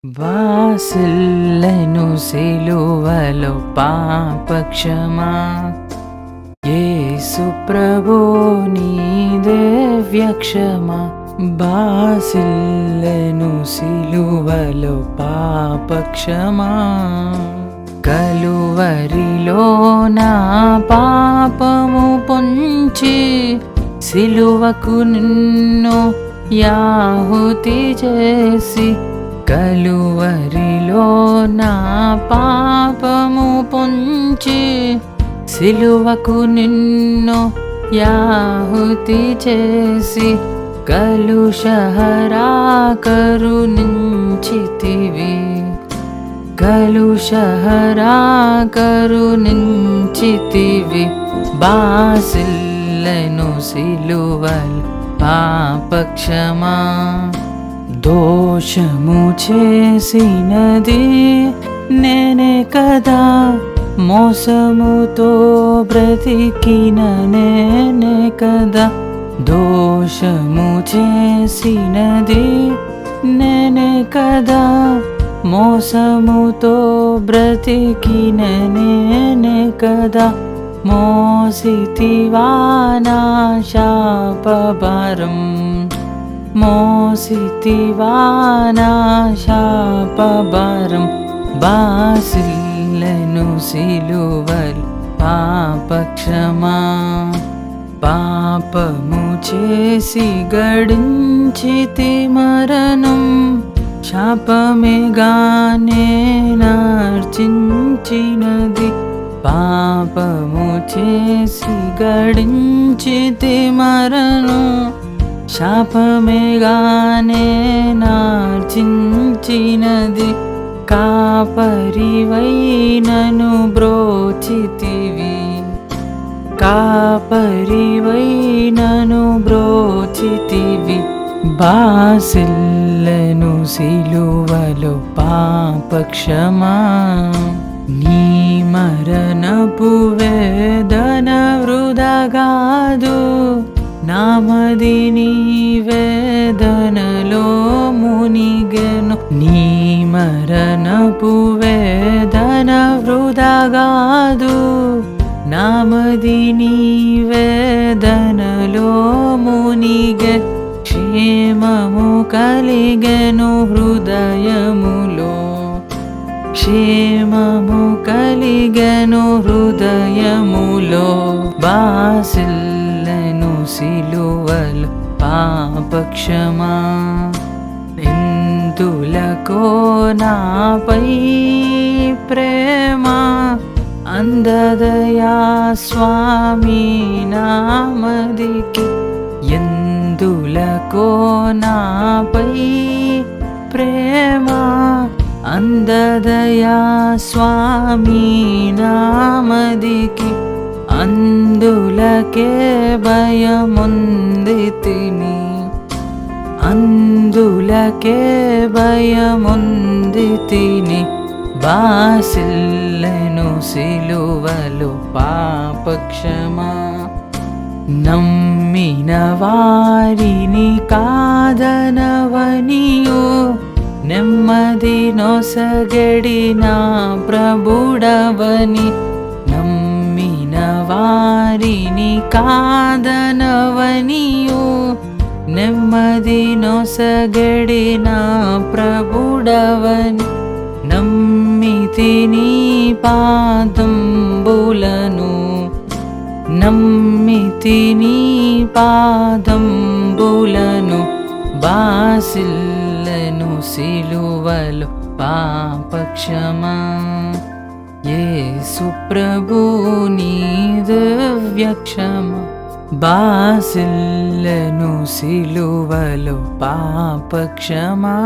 వాసిల్లెను సిలువలో పాపక్షమా. యేసు ప్రభు నీ దివ్యక్షమా. బాసిల్లెను సిలువలో పాపక్షమా. కలువరిలో నా పాపము పొంచి సిలువకు నిన్ను యాహుతి చేసి, కలువరిలో నా పాపము పొంచి సిలువకు నిన్ను యాహుతి చేసి, కలుషహరా కరుణించితివి. కలుషహరా కరుణించితివి. బాసిల్లెను సిలువలో పాపక్షమా. దోషము చేసినది నేనే కదా, మోసముతో బ్రతికిన నేనే కదా. దోషము చేసినది నేనే కదా, మోసముతో బ్రతికిన నేనే కదా. మోసితివా నా శాపభారం, మోసితివా నా శాపభారం. బాసిల్లెను సిలువలో పాపక్షమా. పాపము చేసి గడించితి మరణం, శాపమేగానే నార్చించినది. పాపము చేసి గడించితి మరణం, శాపమేగానే నార్చించినది. కాపరివై నన్ను బ్రోచితివి, కాపరివై నన్ను బ్రోచితివి. బాసిల్లెను సిలువలో పాపక్షమా. నీ మరణపు వేదన వృథా కాదు, నామది నీ వేదనలో మునిగెను. నీ మరణపు వేదన వృథా కాదు, నామది నీ వేదనలో మునిగె. క్షేమము కలిగెను హృదయములో, క్షేమము కలిగెను హృదయములో. బాసిల్లెను సిలువలో పాపక్షమా. ఎందులకో నాపై ప్రేమ, అందదయా స్వామి నామదికి. ఎందులకో నాపై ప్రేమ, అందదయా స్వామి నామదికి. అందులకే భయముందితిని, అందులకే భయముందితిని. బాసిల్లెను సిలువలో పాపక్షమా. నమ్మిన వారిని కాదనవనియు, నెమ్మది నొసగడిన ప్రభుడవని. నమ్మిన వారిని కాదనవనియు, నెమ్మది నొసగడిన ప్రభుడవని. నమ్మితి నీ పాదంబులను, నమ్మితి నీ పాదంబులను. బాసిల్లెను సిలువలో పాపక్షమా. యేసు ప్రభు నీ దివ్యక్షమా. బాసిల్లెను సిలువలో పాపక్షమా.